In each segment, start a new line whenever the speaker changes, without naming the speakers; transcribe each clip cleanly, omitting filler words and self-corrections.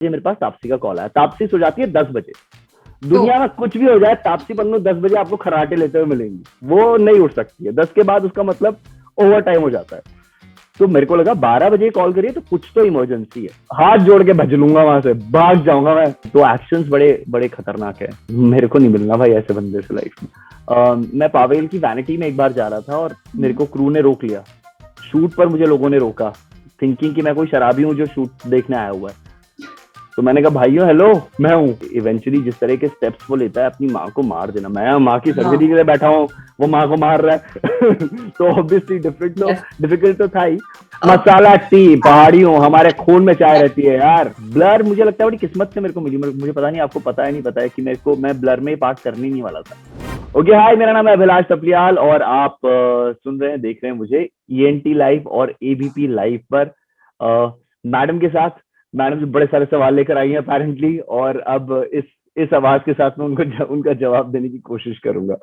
ये मेरे पास तापसी का कॉल आया। तापसी सो जाती है 10 बजे।
तो
दुनिया में कुछ भी हो जाए, तापसी पन्नू 10 बजे आपको खराटे लेते हुए मिलेंगी। वो नहीं उठ सकती है 10 के बाद, उसका मतलब ओवर टाइम हो जाता है। तो मेरे को लगा 12 बजे कॉल करिए तो कुछ तो इमरजेंसी है। हाथ जोड़ के भज लूंगा, वहां से भाग जाऊंगा मैं। तो एक्शंस बड़े बड़े खतरनाक है। मेरे को नहीं मिलना भाई ऐसे बंदे से लाइफ में। मैं पावेल की वैनिटी में एक बार जा रहा था और मेरे को क्रू ने रोक लिया। शूट पर मुझे लोगों ने रोका, थिंकिंग कि मैं कोई शराबी हूँ जो शूट देखने आया हुआ है। तो मैंने कहा भाइयों हेलो, मैं हूँ। इवेंचुअली जिस तरह के स्टेप्स वो लेता है, अपनी माँ को मार देना। मैं माँ की सर्जरी के लिए बैठा हूँ, वो माँ को मार रहा है। तो ऑब्वियसली डिफिकल्ट तो था ही। मसाला टी, पहाड़ी हूँ, हमारे खून में चाय रहती है यार। ब्लर मुझे लगता है बड़ी किस्मत से मेरे को मिली। मुझे पता नहीं आपको पता है नहीं पता है कि मैं ब्लर में पार्ट करने ही नहीं वाला था। ओके हाय, मेरा नाम है अभिलाष टपलियाल और आप सुन रहे हैं, देख रहे हैं मुझे ENT लाइव और ABP लाइव पर मैडम के साथ। मैडम जी बड़े सारे सवाल लेकर आई हैं अपेरेंटली, और अब इस आवाज के साथ में उनका जवाब देने की कोशिश करूंगा।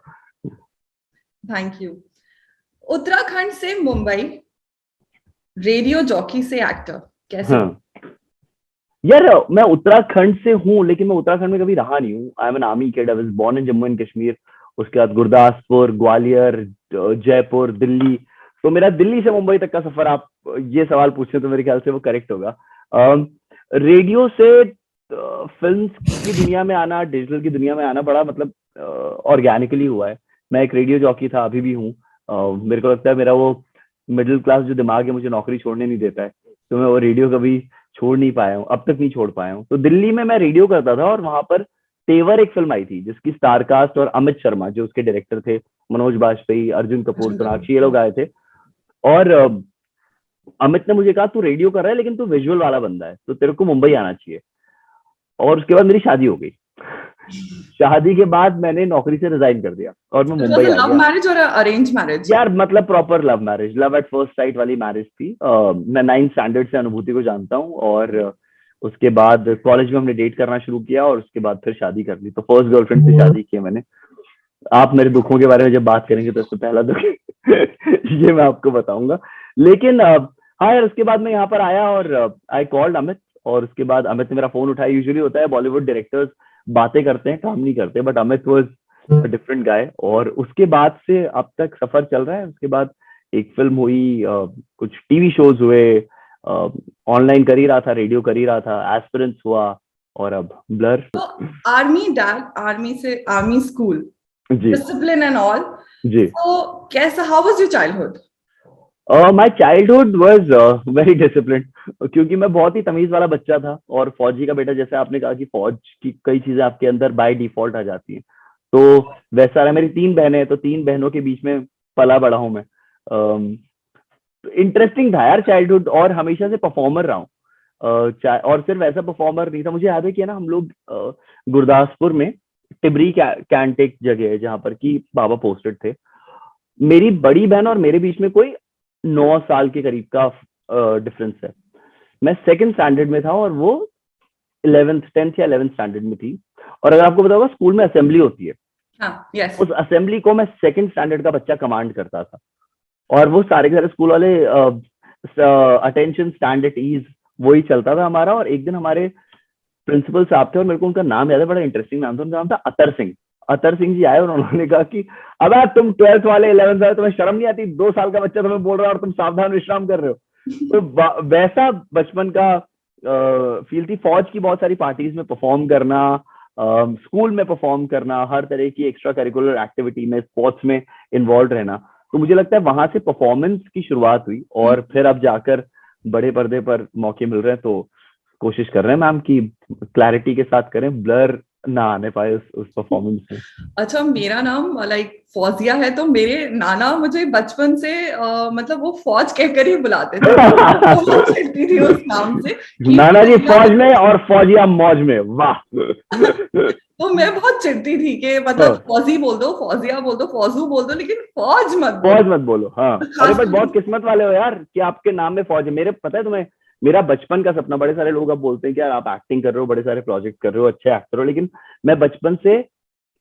Thank you. उत्तराखंड से मुंबई, रेडियो जॉकी से एक्टर, कैसे?
हाँ यार, मैं उत्तराखंड से हूँ लेकिन मैं उत्तराखंड में कभी रहा नहीं हूँ। I am an army kid, I was born in Jammu and Kashmir. उसके बाद गुरदासपुर, ग्वालियर, जयपुर, दिल्ली। तो मेरा दिल्ली से मुंबई तक का सफर, आप ये सवाल पूछते तो मेरे ख्याल से वो करेक्ट होगा। रेडियो से फिल्म की दुनिया में आना, डिजिटल की दुनिया में आना बड़ा मतलब ऑर्गेनिकली हुआ है। मैं एक रेडियो जॉकी था, अभी भी हूँ। मेरे को लगता है मेरा वो मिडिल क्लास जो दिमाग है मुझे नौकरी छोड़ने नहीं देता है। तो मैं वो रेडियो कभी छोड़ नहीं पाया हूँ, अब तक नहीं छोड़ पाया हूँ। तो दिल्ली में मैं रेडियो करता था और वहां पर तेवर एक फिल्म आई थी जिसकी स्टारकास्ट और अमित शर्मा जो उसके डायरेक्टर थे, मनोज बाजपेयी, अर्जुन कपूर, सोनाक्षी, ये लोग आए थे। और अमित ने मुझे कहा तू रेडियो कर रहा है लेकिन तू विजुअल वाला बंदा है, तो तेरे को मुंबई आना चाहिए। और उसके बाद मेरी शादी हो गई। शादी के बाद मैंने नौकरी से रिजाइन कर दिया और मैं
इट वाज
मुंबई
अ
आ
लव
गया।
मैरिज और अरेंज मैरिज?
यार मतलब proper love marriage, love at first sight वाली मैरिज थी। मैं 9th स्टैंडर्ड से अनुभूति को जानता हूँ, और उसके बाद कॉलेज में हमने डेट करना शुरू किया और उसके बाद फिर शादी कर ली। तो फर्स्ट गर्लफ्रेंड से शादी की है मैंने। आप मेरे दुखों के बारे में जब बात करेंगे तो इससे पहला दुख ये मैं आपको बताऊंगा। लेकिन हाँ यार, उसके बाद मैं यहाँ पर आया और आई कॉल्ड अमित। और उसके बाद अमित ने मेरा फोन उठाया। यूजुअली होता है बॉलीवुड डायरेक्टर्स बातें करते हैं, काम नहीं करते, बट अमित वाज डिफरेंट गाय। और उसके बाद से अब तक सफर चल रहा है। उसके बाद एक फिल्म हुई, कुछ टीवी शोज हुए, ऑनलाइन कर ही रहा था, रेडियो कर ही रहा था, एस्पिरेंस हुआ, और अब ब्लर।
तो आर्मी डैड, आर्मी से आर्मी स्कूल,
जी
डिसिप्लिन एंड ऑल।
जी।
तो कैसा, how was your childhood?
My childhood was very discipline, क्योंकि मैं बहुत ही तमीज वाला बच्चा था और फौजी का बेटा। जैसे आपने कहा कि फौज की कई चीजें आपके अंदर बाय डिफॉल्ट आ जाती हैं, तो वैसा रहा। मेरी 3 बहनें हैं, तो 3 बहनों के बीच में पला बड़ा हूं मैं। इंटरेस्टिंग था यार चाइल्डहुड, और हमेशा से परफॉर्मर रहा हूँ। और सिर्फ ऐसा परफॉर्मर नहीं था। मुझे याद है कि ना हम लोग गुरदासपुर में टिबरी कैंट एक जगह है जहाँ पर कि बाबा पोस्टेड थे। मेरी बड़ी बहन और मेरे बीच में कोई 9 साल के करीब का डिफरेंस है। मैं 2nd स्टैंडर्ड में था और वो 10th या 11th स्टैंडर्ड में थी। और अगर आपको बताऊंगा, स्कूल में असेंबली होती है,
हाँ, यस।
उस असेंबली को मैं 2nd स्टैंडर्ड का बच्चा कमांड करता था। और वो सारे के सारे स्कूल वाले अटेंशन, स्टैंड एट ईज, वही चलता था हमारा। और एक दिन हमारे प्रिंसिपल साहब थे, और मेरे को उनका नाम याद है, बड़ा इंटरेस्टिंग नाम था। उनका नाम था अतर सिंह। अतर सिंह जी आए और उन्होंने कहा कि अब तुम 12th वाले, 11th वाले, तुम्हें शर्म नहीं आती? 2 साल का बच्चा तुम्हें बोल रहा है और तुम सावधान विश्राम कर रहे हो। तो वैसा बचपन का फील थी। फौज की बहुत सारी पार्टीज में परफॉर्म करना, स्कूल में परफॉर्म करना, हर तरह की एक्स्ट्रा करिकुलर एक्टिविटी में, स्पोर्ट्स में इन्वॉल्व रहना। तो मुझे लगता है वहां से परफॉर्मेंस की शुरुआत हुई, और फिर अब जाकर बड़े पर्दे पर मौके मिल रहे हैं। तो कोशिश कर रहे हैं मैम कि क्लैरिटी के साथ करें, ब्लर ना आने पाए उस परफॉर्मेंस में।
अच्छा, मेरा नाम लाइक फौजिया है, तो मेरे नाना मुझे बचपन से मतलब वो फौज कहकर ही बुलाते थे। तो मैं चिढ़ती थी उस नाम से कि
नाना जी
फौजिया।
फौज में और फौजिया मौज में, वाह।
तो मैं बहुत चिढ़ती थी कि मतलब फौजी बोल दो, फौजिया बोल दो, फौजू बोल दो, लेकिन फौज मत
फौज
बोलो।
मत बोलो, हाँ। अरे
खास
बट बहुत
करके
किस्मत वाले हो यार कि आपके नाम में फौज है। मेरे पता है तुम्हें, मेरा बचपन का सपना, बड़े सारे लोग अब बोलते हैं कि यार आप एक्टिंग कर रहे हो, बड़े सारे प्रोजेक्ट कर रहे हो, अच्छे एक्टर हो, लेकिन मैं बचपन से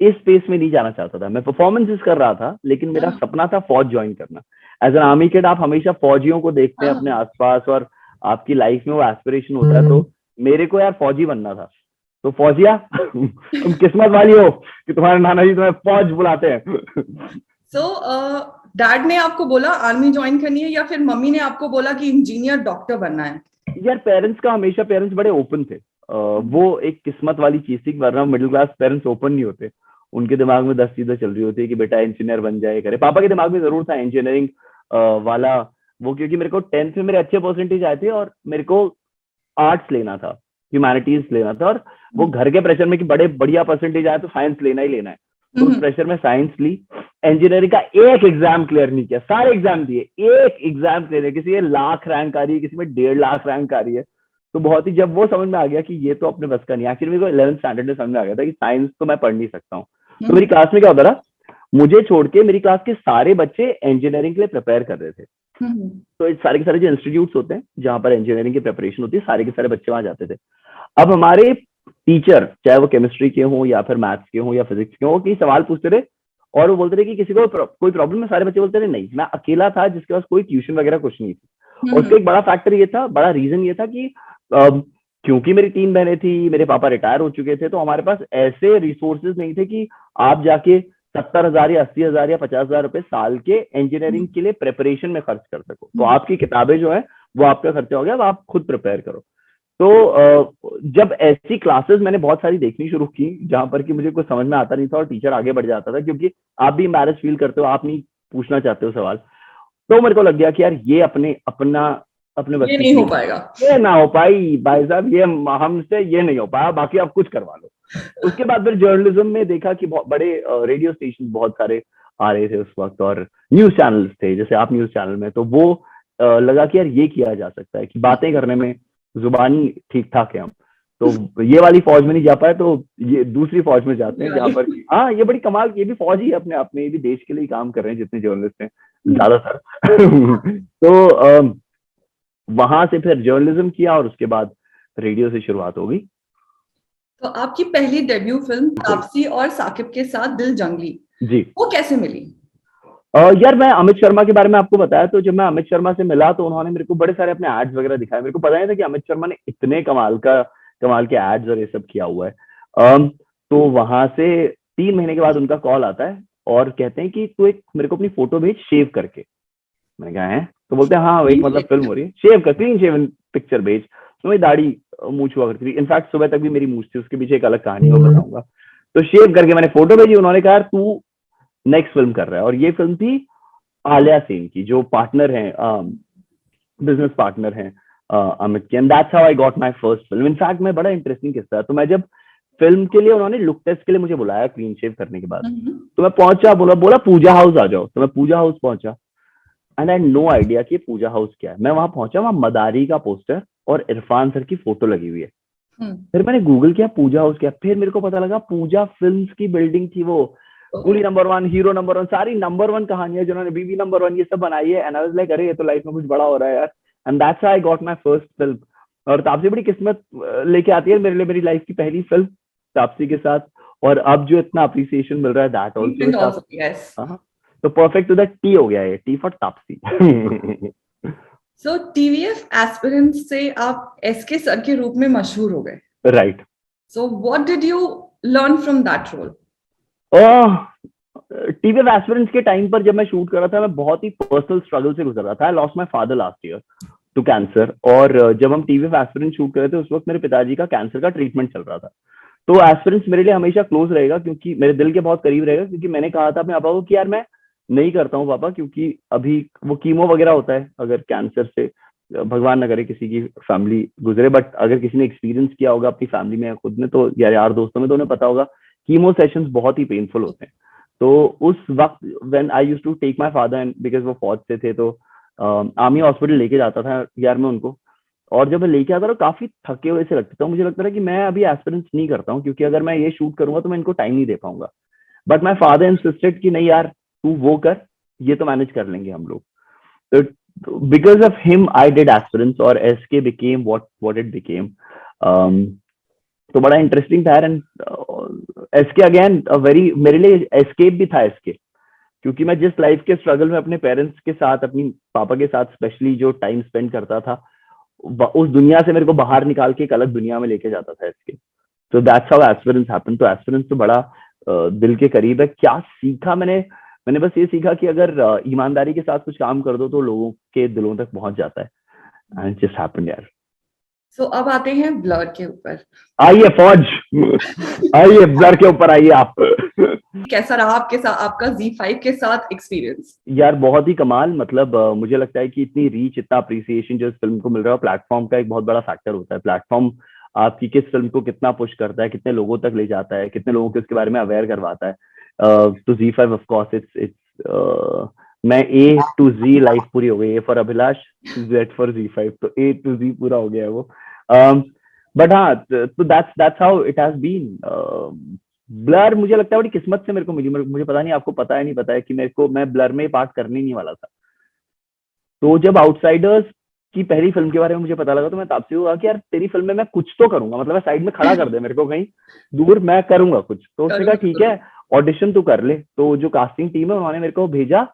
इस स्पेस में नहीं जाना चाहता था। मैं परफॉर्मेंसेस कर रहा था, लेकिन मेरा
हाँ,
सपना था फौज ज्वाइन करना। एज एन आर्मी किड आप हमेशा फौजियों को देखते हैं
हाँ,
अपने आसपास, और आपकी लाइफ में वो एस्पिरेशन होता है। तो मेरे को यार फौजी बनना था। तो फौजिया तुम किस्मत वाली हो कि तुम्हारे नाना जी तुम्हें फौज बुलाते हैं।
सो डैड ने आपको बोला आर्मी ज्वाइन करनी है, या फिर मम्मी ने आपको बोला कि इंजीनियर डॉक्टर बनना है?
यार पेरेंट्स का हमेशा, पेरेंट्स बड़े ओपन थे। वो एक किस्मत वाली चीज थी, वरना मिडिल क्लास पेरेंट्स ओपन नहीं होते। उनके दिमाग में 10 चीजें चल रही होती है कि बेटा इंजीनियर बन जाए करे। पापा के दिमाग में जरूर था इंजीनियरिंग वाला वो, क्योंकि मेरे को 10th में मेरे अच्छे परसेंटेज आए थे और मेरे को आर्ट्स लेना था, ह्यूमैनिटीज लेना था। और वो घर के प्रेशर में कि बड़े बढ़िया परसेंटेज आए तो साइंस लेना ही लेना है, तो उस प्रेशर में साइंस ली। इंजीनियरिंग का एक एग्जाम क्लियर नहीं किया, सारे एग्जाम दिए, एक एग्जाम क्लियर है। किसी में 1,00,000 रैंक आ रही है, किसी में 1,50,000 रैंक आ रही है। तो बहुत ही, जब वो समझ में आ गया कि ये तो अपने बस का नहीं, एक्चुअली मेरे को 11th स्टैंडर्ड में समझ में आ गया था कि साइंस तो मैं पढ़ नहीं सकता हूँ। तो मेरी क्लास में क्या होता था, मुझे छोड़ के मेरी क्लास के सारे बच्चे इंजीनियरिंग के लिए प्रिपेयर कर रहे थे। तो सारे के सारे जो इंस्टीट्यूट्स होते हैं जहां पर इंजीनियरिंग की प्रिपरेशन होती है, सारे के सारे बच्चे वहां जाते थे। अब हमारे टीचर, चाहे वो केमिस्ट्री के हों या फिर मैथ्स के हों या फिजिक्स के हों, कि सवाल पूछते थे और वो बोलते थे कि किसी को कोई प्रॉब्लम है। सारे बच्चे बोलते थे नहीं। मैं अकेला था जिसके पास कोई ट्यूशन वगैरह कुछ नहीं थी। और उसका एक बड़ा फैक्टर ये था, बड़ा रीजन ये था कि क्योंकि मेरी 3 बहनें थी, मेरे पापा रिटायर हो चुके थे, तो हमारे पास ऐसे रिसोर्सेज नहीं थे कि आप जाके 70,000 या 80,000 या 50,000 रुपए साल के इंजीनियरिंग के लिए प्रिपरेशन में खर्च कर सको। तो आपकी किताबें जो है वो आपका खर्चा हो गया, अब आप खुद प्रिपेयर करो। तो जब ऐसी क्लासेस मैंने बहुत सारी देखनी शुरू की जहां पर कि मुझे कुछ समझ में आता नहीं था और टीचर आगे बढ़ जाता था, क्योंकि आप भी एम्बैरेस फील करते हो, आप नहीं पूछना चाहते हो सवाल। तो मेरे को लग गया कि यार ये अपने बस
ये
की
नहीं हो
चीज,
पाएगा।
ये ना हो पाई भाई साहब, ये हमसे ये नहीं हो पाया, बाकी आप कुछ करवा लो। उसके बाद फिर जर्नलिज्म में देखा कि बहुत बड़े रेडियो स्टेशन बहुत सारे आ रहे थे उस वक्त, और न्यूज चैनल्स थे, जैसे आप न्यूज चैनल में। तो वो लगा कि यार ये किया जा सकता है कि बातें करने में जुबानी ठीक ठाक है हम। तो ये वाली फौज में नहीं जा पाए तो ये दूसरी फौज में जाते हैं, जहां पर हाँ ये बड़ी कमाल, ये भी फौज ही है अपने आप में, ये भी देश के लिए काम कर रहे हैं जितने जर्नलिस्ट हैं ज्यादातर। तो वहां से फिर जर्नलिज्म किया और उसके बाद रेडियो से शुरुआत हो गई।
तो आपकी पहली डेब्यू फिल्म तापसी और साकिब के साथ दिल जंगली,
जी,
वो कैसे मिली?
यार मैं अमित शर्मा के बारे में आपको बताया, तो जब मैं अमित शर्मा से मिला तो उन्होंने मेरे को बड़े सारे अपने एड्स वगैरह दिखाए। मेरे को पता नहीं था कि अमित शर्मा ने इतने कमाल के एड्स और ये सब किया हुआ है। तो वहां से 3 महीने के बाद उनका कॉल आता है और कहते हैं कि तू एक मेरे को अपनी फोटो भेज शेव करके। मैंने कहा है? तो बोलते हैं हाँ एक मतलब फिल्म हो रही है, शेव कर, क्लीन शेवन पिक्चर भेज। तो मेरी दाढ़ी मूछ हुआ करती थी, इनफैक्ट सुबह तक भी मेरी मूछ थी, उसके पीछे एक अलग कहानी मैं बताऊंगा। तो शेव करके मैंने फोटो भेजी, उन्होंने कहा तू नेक्स्ट फिल्म कर रहा है। और ये फिल्म थी आलिया सेन की, जो पार्टनर हैं, बिजनेस पार्टनर हैं अमित के। And that's how I got my first film. In fact मैं, बड़ा इंटरेस्टिंग किस्सा है, तो मैं जब फिल्म के लिए, उन्होंने लुक टेस्ट के लिए मुझे बुलाया क्लीन शेव करने के बाद, तो मैं पहुंचा, बोला पूजा हाउस आ जाओ। तो मैं पूजा हाउस पहुंचा एंड आई नो आइडिया कि पूजा हाउस क्या है। मैं वहां पहुंचा, वहां मदारी का पोस्टर और इरफान सर की फोटो लगी हुई है। फिर मैंने गूगल किया पूजा हाउस क्या, फिर मेरे को पता लगा पूजा फिल्म्स की बिल्डिंग थी वो, कूली नंबर 1, हीरो नंबर 1, सारी नंबर 1 कहानियां जिन्होंने, बीबी नंबर 1, ये सब बनाई है। एंड आई वाज लाइक अरे ये तो लाइफ में कुछ बड़ा हो रहा है यार। And that's how I got my first film. और तापसी बड़ी किस्मत लेके आती है मेरे लिए, मेरी लाइफ की पहली फिल्म तापसी के साथ। और अब जो इतना अप्रिसिएशन मिल रहा है, दैट ऑल्सो। तो परफेक्ट टू द टी हो गया है, T for Taapsee.
So TVF aspirant से आप एसके सर के रूप में मशहूर हो गए,
right?
So what did you learn from that role?
TVF aspirants के टाइम पर जब मैं शूट कर रहा था, मैं बहुत ही पर्सनल स्ट्रगल से गुजर रहा था। I lost my father last year to cancer. और जब हम टीवीएफ एस्पिरेंट शूट कर रहे थे, उस वक्त मेरे पिताजी का कैंसर का ट्रीटमेंट चल रहा था। तो एस्पिरेंट्स मेरे लिए हमेशा क्लोज रहेगा, क्योंकि मेरे दिल के बहुत करीब रहेगा, क्योंकि मैंने कहा था अपने पापा को कि यार मैं नहीं करता हूँ पापा, क्योंकि अभी वो कीमो वगैरह होता है, अगर कैंसर से भगवान न करे किसी की फैमिली गुजरे, बट अगर किसी ने एक्सपीरियंस किया होगा अपनी फैमिली में, खुद ने तो, या यार दोस्तों में, तो उन्हें पता होगा कीमो सेशंस बहुत ही पेनफुल होते हैं। तो उस वक्त when I used to take my father, and because वो फौज से थे, तो आर्मी हॉस्पिटल लेके जाता था यार मैं उनको। और जब मैं लेके आता था, काफी थके हुए से लगता था, मुझे लगता था कि मैं अभी एस्पिरेंट्स नहीं करता हूँ, क्योंकि अगर मैं ये शूट करूंगा तो मैं इनको टाइम नहीं दे पाऊंगा। बट माय फादर इंसिस्टेड कि नहीं यार तू वो कर, ये तो मैनेज कर लेंगे हम लोग। तो because of him I did aspirants, और SK became what it became. तो बड़ा इंटरेस्टिंग था। एंड एसके अगेन वेरी, मेरे लिए एस्केप भी था एसके, क्योंकि मैं जिस लाइफ के स्ट्रगल में अपने पेरेंट्स के साथ, अपनी पापा के साथ स्पेशली जो टाइम स्पेंड करता था, उस दुनिया से मेरे को बाहर निकाल के एक अलग दुनिया में लेके जाता था इसके। तो दैट्स हाउ एस्पिरेंस हैपन। तो एस्पिरेंस तो बड़ा दिल के करीब है। क्या सीखा मैंने? मैंने बस ये सीखा कि अगर ईमानदारी के साथ कुछ काम कर दो तो लोगों के दिलों तक पहुंच जाता है। एंड इट जस्ट हैपेंड यार।
सो अब आते हैं ब्लर के ऊपर।
आइए फौज, आइए ब्लर के ऊपर आइए आप।
कैसा रहा आपके साथ आपका Z5 के साथ एक्सपीरियंस?
यार बहुत ही कमाल। मतलब मुझे लगता है कि इतनी रीच, इतना अप्रिसिएशन जो इस फिल्म को मिल रहा है, प्लेटफॉर्म का एक बहुत बड़ा फैक्टर होता है। प्लेटफॉर्म आपकी किस फिल्म को कितना पुश करता है, कितने लोगों तक ले जाता है, कितने लोगों को इसके बारे में अवेयर करवाता है। तो Z5 ऑफ कोर्स इट्स मैं A to Z लाइफ पूरी हो गई। A for Abhilash, Z for Z5, तो A to Z पूरा हो गया है वो। बट हाँ, तो that's how it has been. Blur मुझे लगता है बड़ी किस्मत से मेरे को मिली। मुझे पता नहीं आपको पता है नहीं पता है कि मैं ब्लर में पार्ट करने नहीं वाला था। तो जब आउटसाइडर्स की पहली फिल्म के बारे में मुझे पता लगा तो मैं तापसी को कहा कि यार तेरी फिल्म में मैं कुछ तो करूंगा, मतलब साइड में खड़ा कर दे मेरे को कहीं दूर, मैं करूंगा कुछ। तो उसने कहा ठीक है ऑडिशन तू कर ले। तो जो कास्टिंग टीम है उन्होंने मेरे को भेजा।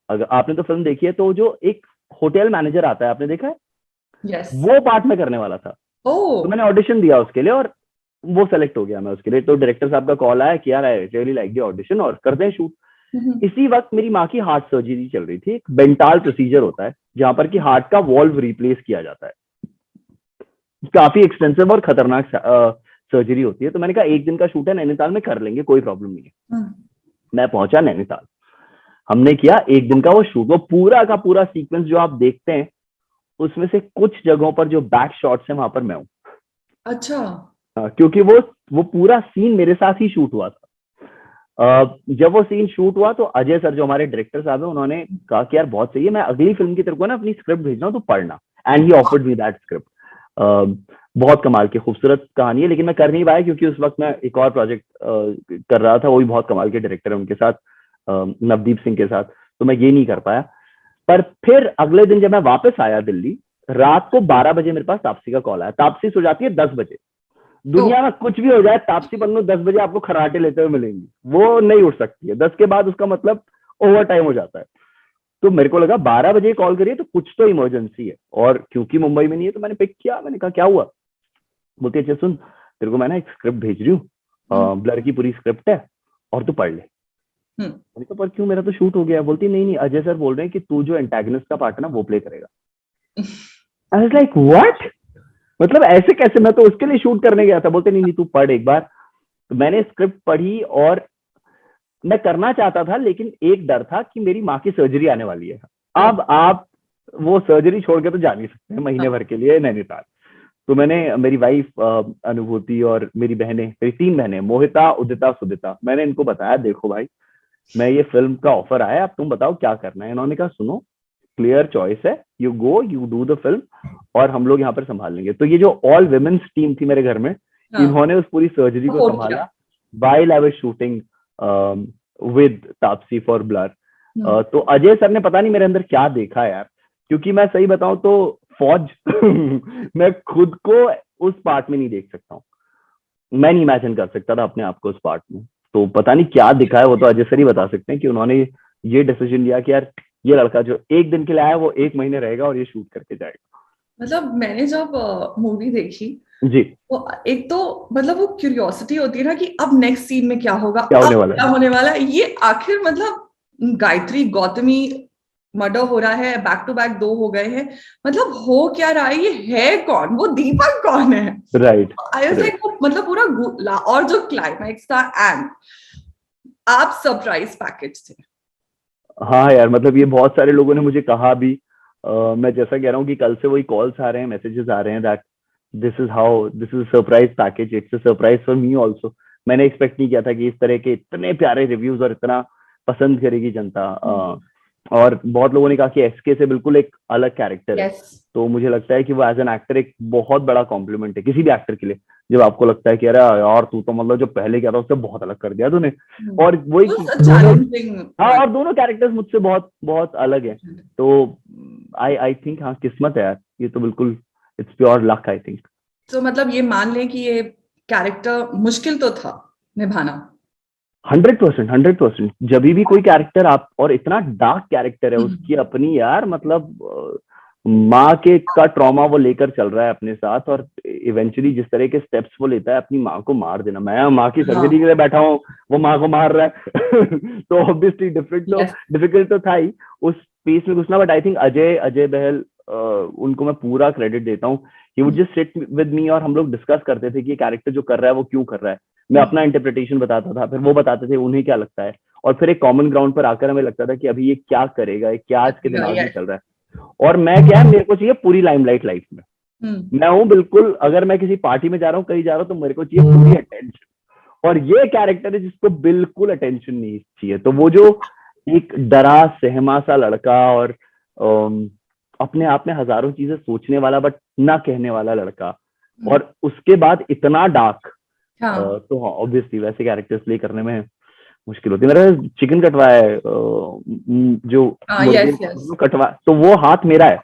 अगर आपने तो फिल्म देखी है तो जो एक होटल मैनेजर आता है, आपने देखा है?
Yes.
वो पार्ट में करने वाला था। तो मैंने ऑडिशन दिया उसके लिए और वो सेलेक्ट हो गया मैं उसके लिए। तो डायरेक्टर साहब का कॉल आया कि यार I really like the audition और करते हैं शूट। इसी वक्त मेरी माँ की हार्ट सर्जरी चल रही थी। एक बेंटाल प्रोसीजर होता है जहां पर कि हार्ट का वॉल्व रिप्लेस किया जाता है। काफी एक्सपेंसिव और खतरनाक सर्जरी होती है। तो मैंने कहा एक दिन का शूट है नैनीताल में, कर लेंगे, कोई प्रॉब्लम नहीं है। मैं पहुंचा नैनीताल, हमने किया एक दिन का वो शूट। वो पूरा का पूरा सीक्वेंस जो आप देखते हैं उसमें से कुछ जगहों पर जो बैक शॉट्स है वहां पर मैं हूँ।
अच्छा।
क्योंकि वो पूरा सीन मेरे साथ ही शूट हुआ था। जब वो सीन शूट हुआ तो अजय सर जो हमारे डायरेक्टर साहब है उन्होंने कहा कि यार बहुत सही है, मैं अगली फिल्म की तरफ को ना अपनी स्क्रिप्ट भेज रहा हूँ तो पढ़ना। And he offered me that script. बहुत कमाल की खूबसूरत कहानी है, लेकिन मैं कर नहीं पाया क्योंकि उस वक्त मैं एक और प्रोजेक्ट कर रहा था। वो भी बहुत कमाल के डायरेक्टर है, उनके साथ नवदीप सिंह के साथ, तो मैं ये नहीं कर पाया। पर फिर अगले दिन जब मैं वापस आया दिल्ली, रात को 12 बजे मेरे पास तापसी का कॉल आया। तापसी सो जाती है 10 बजे। दुनिया में कुछ भी हो जाए, तापसी पन्नू 10 बजे आपको खराटे लेते हुए मिलेंगी। वो नहीं उठ सकती है 10 के बाद, उसका मतलब ओवर टाइम हो जाता है। तो मेरे को लगा 12 बजे कॉल करिए तो कुछ तो इमरजेंसी है। और क्योंकि मुंबई में नहीं है तो मैंने पिक किया। मैंने कहा क्या हुआ? बोलती अच्छा सुन, तेरे को मैं ना एक स्क्रिप्ट भेज रही हूँ, ब्लर की पूरी स्क्रिप्ट है और तू पढ़ ले। मैंने कहा पर क्यों, मेरा तो शूट हो गया। बोलती नहीं नहीं, अजय सर बोल रहे हैं कि तू जो एंटागनिस्ट का पार्ट है ना वो प्ले करेगा। आई वाज लाइक व्हाट, मतलब ऐसे कैसे? मैं तो उसके लिए शूट करने गया था। बोलते नहीं नहीं तू पढ़ एक बार। तो मैंने स्क्रिप्ट पढ़ी और मैं करना चाहता था, लेकिन एक डर था कि मेरी माँ की सर्जरी आने वाली है। अब आप वो सर्जरी छोड़ के तो जा नहीं सकते हैं महीने भर के लिए नैनीताल। तो मैंने, मेरी वाइफ अनुभूति और मेरी बहनें, मेरी 3 बहनें, मोहिता, उदिता, सुदिता, मैंने इनको बताया देखो भाई मैं ये फिल्म का ऑफर आया, अब तुम बताओ क्या करना है। इन्होंने कहा सुनो क्लियर चॉइस है, you go you do the film और हम लोग यहाँ पर संभाल लेंगे। तो ये जो ऑल विमेन्स टीम थी मेरे घर में, इन्होंने उस पूरी सर्जरी को संभाला while I was shooting with Taapsee for blur. तो अजय सर ने पता नहीं मेरे अंदर क्या देखा यार, क्योंकि मैं सही बताऊं तो फौज मैं खुद को उस पार्ट में नहीं देख सकता हूँ। मैं नहीं इमेजिन कर सकता था अपने आप को उस पार्ट में। तो पता नहीं क्या दिखा है, वो तो अजय सर ही बता सकते हैं कि उन्होंने ये डिसीजन लिया कि यार ये लड़का जो एक दिन के लिए आया वो 1 महीने रहेगा और ये शूट करके जाएगा।
मतलब मैंने जब मूवी देखी
जी,
वो एक तो मतलब वो क्यूरियोसिटी होती है ना कि अब नेक्स्ट सीन में क्या होगा,
क्या होने
अब
वाला
क्या होने वाला है। ये आखिर मतलब गायत्री गौतमी मर्डर हो रहा है, बैक टू बैक 2 हो गए हैं, मतलब हो क्या रहा है, ये है कौन, वो दीपक कौन है?
राइट।
आई वाज लाइक वो मतलब पूरा और जो क्लाइमैक्स था एंड आप सरप्राइज पैकेज थे।
हाँ यार, मतलब ये बहुत सारे लोगों ने मुझे कहा भी। मैं जैसा कह रहा हूँ कि कल से वही कॉल्स आ रहे हैं, मैसेजेस आ रहे हैं that this is surprise package, it's a surprise for me also. मैंने एक्सपेक्ट नहीं किया था कि इस तरह के इतने प्यारे रिव्यूज और इतना पसंद करेगी जनता। और बहुत लोगों ने कहा कि एसके से बिल्कुल एक अलग कैरेक्टर है। तो मुझे लगता है कि वो एज एन एक्टर एक बहुत बड़ा कॉम्प्लीमेंट है किसी भी एक्टर के लिए, जब आपको लगता है कि अरे यार तू तो मतलब जो पहले किया था उससे बहुत अलग कर दिया तूने। और वही हाँ, और दोनों कैरेक्टर्स मुझसे बहुत बहुत अलग है। तो आई थिंक हाँ किस्मत है यार, ये तो बिल्कुल it's pure luck I think.
तो मतलब ये मान लें कि ये कैरेक्टर मुश्किल तो था निभाना।
100%, जब भी कोई कैरेक्टर आप, और इतना डार्क कैरेक्टर है उसकी अपनी यार, मतलब माँ के का ट्रॉमा वो लेकर चल रहा है अपने साथ, और इवेंचुअली जिस तरह के स्टेप्स वो लेता है अपनी माँ को मार देना, मैं माँ की सर्जरी के लिए बैठा हूँ, वो माँ को मार रहा है तो ऑब्वियसली
Yes.
डिफिकल्ट तो था ही उस पीस में घुसना। But I think Ajay Ajay Bahl, उनको मैं पूरा क्रेडिट देता हूँ। He would just sit with me और हम लोग डिस्कस करते थे कि ये कैरेक्टर जो कर रहा है वो क्यों कर रहा है। मैं अपना इंटरप्रिटेशन बताता था, फिर वो बताते थे उन्हें क्या लगता है, और फिर एक कॉमन ग्राउंड पर आकर हमें लगता था कि अभी ये क्या करेगा, ये क्या इसके दिमाग में
Yes.
चल रहा है। और मैं क्या है, मेरे को चाहिए पूरी लाइमलाइट लाइफ में। मैं हूँ बिल्कुल, अगर मैं किसी पार्टी में जा रहा हूँ, कहीं जा रहा हूँ, तो मेरे को चाहिए पूरी अटेंशन। और ये कैरेक्टर है जिसको बिल्कुल अटेंशन नहीं चाहिए। तो वो जो एक डरा सहमा सा लड़का, और अपने आप में हजारों चीजें सोचने वाला बट ना कहने वाला लड़का, और उसके बाद इतना डार्क,
हाँ.
तो हाँ ऑब्वियसली वैसे कैरेक्टर्स प्ले करने में मुश्किल होती है। मेरा चिकन कटवा है, जो मुर्गे
Yes, yes.
कटवा, तो वो हाथ मेरा है।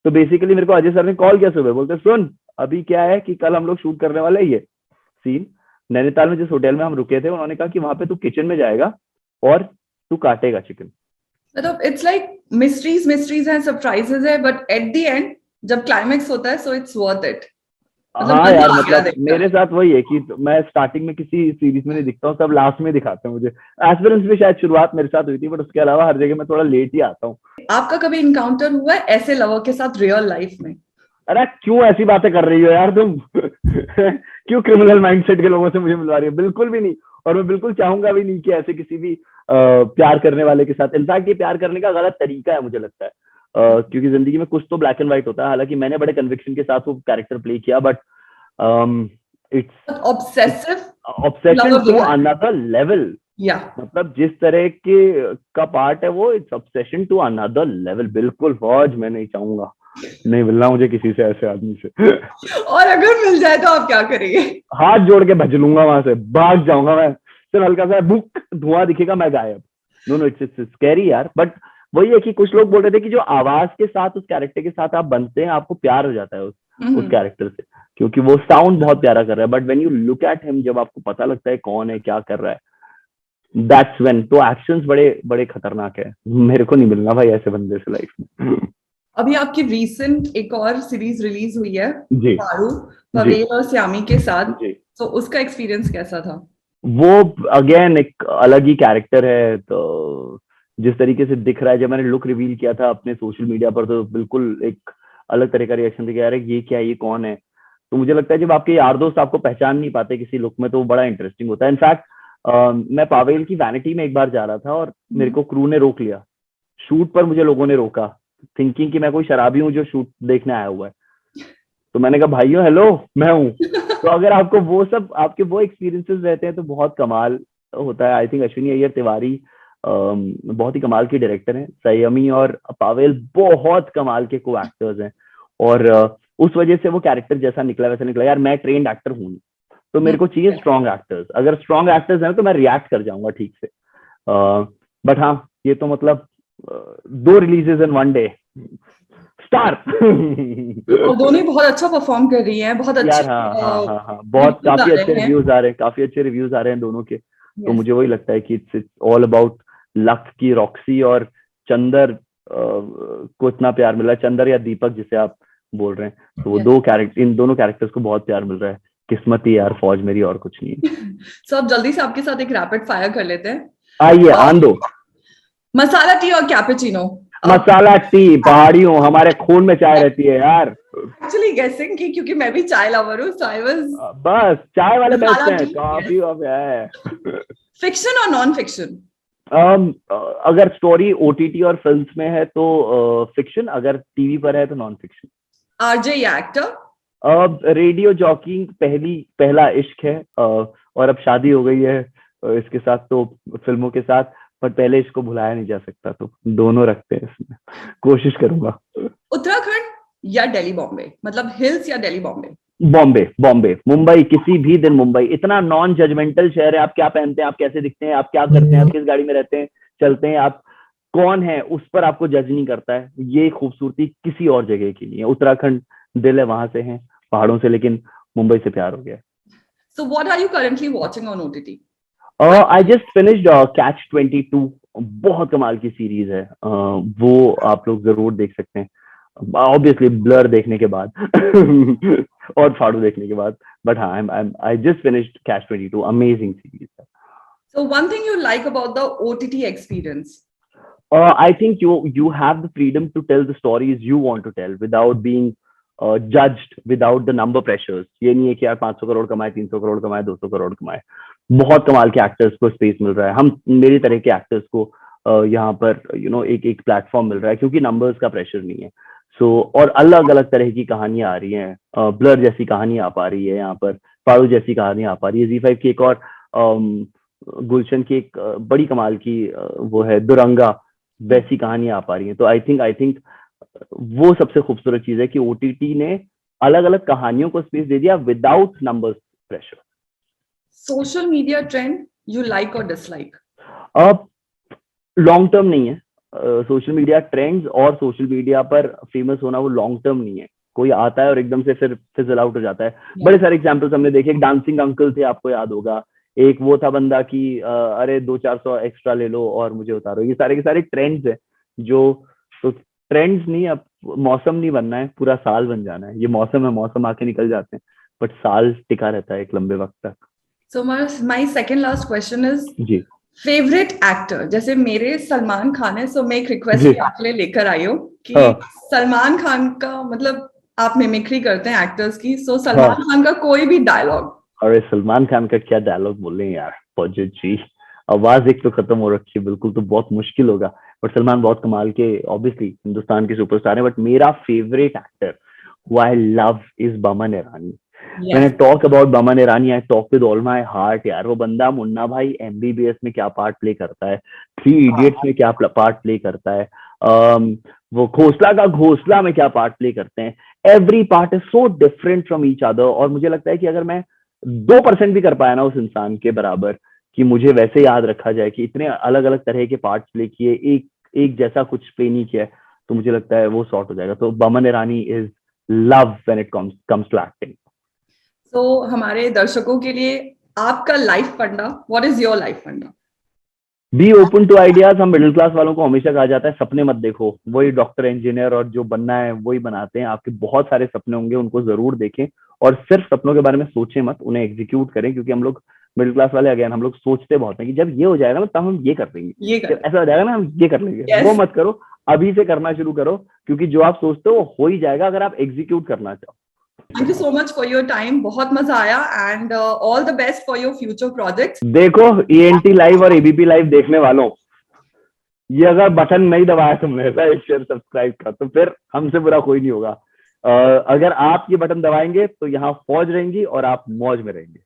तो बेसिकली मेरे को अजय सर ने कॉल किया सुबह, बोलते सुन अभी क्या है कि कल हम लोग शूट करने वाले हैं ये सीन नैनीताल में, जिस होटल में हम रुके थे, उन्होंने कहा कि वहां पे तू किचन में जाएगा और तू काटेगा चिकन।
मतलब इट्स लाइक मिस्ट्रीज मिस्ट्रीज हैं, सरप्राइजेज है, बट एट द एंड जब क्लाइमेक्स होता है सो इट्स वर्थ इट. मतलब
हाँ
मजा
यार,
आ गया
मतलब
देखकर.
मेरे साथ वही है कि मैं स्टार्टिंग में किसी सीरीज में नहीं दिखता हूँ, सब लास्ट में दिखाते हैं मुझे। एस्पिरेंट्स भी शायद शुरुआत मेरे साथ हुई थी, बट उसके अलावा हर जगह मैं थोड़ा लेट ही आता हूँ।
आपका कभी इनकाउंटर हुआ है ऐसे लवर के साथ रियल लाइफ में?
अरे क्यों ऐसी बातें कर रही हो यार तुम क्यों क्रिमिनल माइंडसेट के लोगों से मुझे मिलवा रही हो? बिल्कुल भी नहीं, और मैं बिल्कुल चाहूंगा भी नहीं कि ऐसे किसी भी प्यार करने वाले के साथ। इनफैक्ट ये प्यार करने का गलत तरीका है मुझे लगता है, क्योंकि जिंदगी में कुछ तो ब्लैक एंड व्हाइट होता है। हालांकि मैंने बड़े कन्विक्शन के साथ वो कैरेक्टर प्ले किया, but it's
obsessive
obsession
lover
too
जो है.
Another level.
या
मतलब जिस तरह के का पार्ट है वो, it's obsession to another level. बिल्कुल फौज, मैं नहीं चाहूंगा, नहीं मिलना मुझे किसी से, ऐसे आदमी से
और अगर मिल जाए तो आप क्या करेंगे?
हाथ जोड़ के भज लूंगा, वहां से भाग जाऊंगा मैं। सिर्फ हल्का सा बुक धुआं दिखेगा, मैं गायब। नो नो, इट्स स्कैरी यार। बट वही है कि कुछ लोग बोल रहे थे कि जो आवाज के साथ उस कैरेक्टर के साथ आप बनते हैं, आपको प्यार हो जाता है उस कैरेक्टर से, क्योंकि वो साउंड बहुत प्यारा कर रहा है। But when you look at him, जब आपको पता लगता है कौन है, क्या कर रहा है, दैट्स व्हेन तो एक्शंस बड़े बड़े खतरनाक है। मेरे को नहीं मिलना भाई ऐसे बंदे से लाइफ में।
अभी आपकी रीसेंट एक और सीरीज रिलीज हुई है,
जी
पारू,
जी
पवेल और श्यामी के साथ.
जी।
तो उसका एक्सपीरियंस कैसा था?
वो अगेन एक अलग ही कैरेक्टर है। तो जिस तरीके से दिख रहा है, जब मैंने लुक रिवील किया था अपने सोशल मीडिया पर, तो बिल्कुल एक अलग तरह का रिएक्शन दिखा, यार ये क्या है, ये कौन है। तो मुझे लगता है जब आपके यार दोस्त आपको पहचान नहीं पाते किसी लुक में, तो वो बड़ा इंटरेस्टिंग होता है। इनफैक्ट मैं पावेल की वैनिटी में एक बार जा रहा था, और मेरे को क्रू ने रोक लिया शूट पर, मुझे लोगों ने रोका थिंकिंग कि मैं कोई शराबी हूँ जो शूट देखने आया हुआ है। तो मैंने कहा भाइयों हेलो, मैं हूँ। तो अगर आपको वो सब, आपके वो एक्सपीरियंसेस रहते हैं तो बहुत कमाल होता है। आई थिंक अश्विनी अय्यर तिवारी बहुत ही कमाल की डायरेक्टर हैं। संयमी और पावेल बहुत कमाल के को एक्टर्स हैं, और उस वजह से वो कैरेक्टर जैसा निकला वैसा निकला। यार मैं ट्रेंड एक्टर हूँ, तो मेरे को चाहिए स्ट्रॉन्ग एक्टर्स। अगर स्ट्रॉन्ग एक्टर्स हैं तो मैं रिएक्ट कर जाऊंगा ठीक से। बट हाँ, ये तो मतलब 2 रिलीजेस इन 1 डे, स्टार
और दोनों ही बहुत अच्छा परफॉर्म कर रही हैं, बहुत अच्छे
यार हाँ हाँ हाँ हाँ, बहुत
रिव्यूज आ
काफी अच्छे
रहे हैं.
रिव्यूज आ रहे हैं, काफी अच्छे रिव्यूज आ रहे हैं दोनों के। तो
Yes.
मुझे वही लगता है कि इट्स ऑल अबाउट लक की रॉक्सी और चंदर को इतना प्यार मिल रहा है, चंदर या दीपक जिसे आप बोल रहे हैं। तो वो
Yes.
इन दोनों कैरेक्टर्स को बहुत प्यार मिल रहा है। किस्मत ही यार फौज मेरी, और कुछ नहीं है।
So, अब जल्दी से आपके साथ एक रैपिड फायर कर लेते हैं.
आइए आन दो।
मसाला टी और कैपुचिनो?
मसाला टी, पहाड़ी हूँ, हमारे खून में चाय रहती है यार।
एक्चुअली गेसिंग की, क्योंकि मैं भी चाय लवर हूँ, सो आई वाज.
बस चाय वाले बेस्ट
मसाला
हैं,
टी.
कॉफी अब है।
फिक्शन और नॉन फिक्शन?
अगर स्टोरी ओटीटी और फिल्म्स में है तो फिक्शन, अगर टीवी पर है तो नॉन फिक्शन।
आरजे या एक्टर?
अब रेडियो जॉकिंग पहला इश्क है, और अब शादी हो गई है इसके साथ, तो फिल्मों के साथ। पर पहले इसको भुलाया नहीं जा सकता, तो दोनों रखते हैं इसमें, कोशिश करूंगा।
उत्तराखंड या दिल्ली बॉम्बे? मतलब हिल्स या दिल्ली बॉम्बे?
बॉम्बे बॉम्बे, मुंबई किसी भी दिन मुंबई। इतना नॉन जजमेंटल शहर है, आप क्या पहनते हैं, आप कैसे दिखते हैं, आप क्या करते हैं, आप किस गाड़ी में रहते हैं चलते हैं, आप कौन है, उस पर आपको जज नहीं करता है। ये खूबसूरती किसी और जगह की नहीं है। उत्तराखंड दिल है, वहां से है पहाड़ों से, लेकिन मुंबई से प्यार हो गया।
So what are you currently watching on OTT?
I just finished Catch-22, बहुत कमाल की सीरीज है। वो आप लोग जरूर देख सकते हैं। ऑब्वियसली ब्लर देखने के बाद और फाड़ू देखने के बाद, बट हाँ, I just finished catch 22, amazing series.
So one thing you like about the OTT experience?
I think you have the freedom to tell the stories you want to tell without being judged, without the number pressures. ये नहीं है कि यार 500 करोड़ कमाए, 300 करोड़ कमाए, 200 करोड़ कमाए। बहुत कमाल के एक्टर्स को स्पेस मिल रहा है, हम मेरी तरह के एक्टर्स को यहाँ पर एक प्लेटफॉर्म मिल रहा है क्योंकि नंबर्स का प्रेशर नहीं है। और अलग अलग तरह की कहानियां आ रही हैं, ब्लर जैसी कहानी आ पा रही है यहाँ पर, पारू जैसी कहानी आ पा रही है, ZEE5 की एक और गुलशन की एक बड़ी कमाल की वो है दुरंगा, वैसी कहानियां आ पा रही हैं। तो आई थिंक वो सबसे खूबसूरत चीज है कि OTT ने अलग अलग कहानियों को स्पेस दे दिया without numbers pressure.
Social media trend you like और डिसलाइक?
अब लॉन्ग टर्म नहीं है, सोशल मीडिया ट्रेंड्स और सोशल मीडिया पर फेमस होना वो लॉन्ग टर्म नहीं है। कोई आता है और एकदम से फिर फिजल आउट हो जाता है। बड़े सारे एग्जांपल्स हमने देखे, एक डांसिंग अंकल थे, आपको याद होगा, एक वो था बंदा की अरे 200-400 एक्स्ट्रा ले लो और मुझे उतारो। ये सारे के सारे ट्रेंड्स है जो, तो ट्रेंड्स नहीं, अब मौसम नहीं बनना है, पूरा साल बन जाना है। ये मौसम है, मौसम आके निकल जाते हैं, बट साल टिका रहता है एक लंबे वक्त तक।
So my second last question is
जी,
फेवरेट एक्टर? जैसे मेरे सलमान खान है, सो मैं एक रिक्वेस्ट आपके लिए लेकर आई हूँ कि सलमान खान का मतलब आप मिमिक्री करते हैं एक्टर्स की, सो सलमान खान का कोई भी डायलॉग।
अरे सलमान खान का क्या डायलॉग बोल रहे हैं यार फौजी जी, आवाज एक तो खत्म हो रखी है बिल्कुल, तो बहुत मुश्किल होगा। बट सलमान बहुत कमाल के, ऑब्वियसली हिंदुस्तान के सुपरस्टार है, बट मेरा favourite actor who I love is Boman Irani. When I talk about Boman Irani, I talk with all my heart यार। वो बंदा मुन्ना भाई MBBS में क्या पार्ट प्ले करता है, 3 Idiots में क्या पार्ट प्ले करता है, वो घोसला का घोसला में क्या पार्ट प्ले करते हैं। Every part is so different from each other. और मुझे लगता है कि अगर मैं 2% भी कर पाया ना उस इंसान के बराबर, कि मुझे वैसे याद रखा जाए कि इतने अलग अलग तरह के पार्ट प्ले किए, एक जैसा कुछ प्ले नहीं किया है, तो मुझे लगता है वो सॉर्ट हो जाएगा। तो Boman Irani is love when it comes to acting.
तो हमारे दर्शकों के लिए आपका लाइफ फंडा, व्हाट इज योर लाइफ फंडा?
Be open to ideas. हम मिडिल क्लास वालों को हमेशा कहा जाता है सपने मत देखो, वही डॉक्टर इंजीनियर और जो बनना है वही बनाते हैं। आपके बहुत सारे सपने होंगे, उनको जरूर देखें और सिर्फ सपनों के बारे में सोचें मत, उन्हें एग्जीक्यूट करें। क्योंकि हम लोग मिडिल क्लास वाले, अगेन हम लोग सोचते बहुत हैं कि जब ये हो जाएगा ना तब हम ये कर लेंगे, ऐसा हो जाएगा ना हम ये कर लेंगे। वो मत करो, अभी से करना शुरू करो, क्योंकि जो आप सोचते हो वो ही जाएगा अगर आप एग्जीक्यूट करना चाहो।
Thank you so much for your time. बहुत मजा आया and all the best for your future projects.
देखो ENT लाइव और ABP लाइव देखने वालों, ये अगर बटन नहीं दबाया तुमने लाइक शेयर सब्सक्राइब का, तो फिर हमसे बुरा कोई नहीं होगा। अगर आप ये बटन दबाएंगे तो यहाँ फौज रहेंगी और आप मौज में रहेंगे।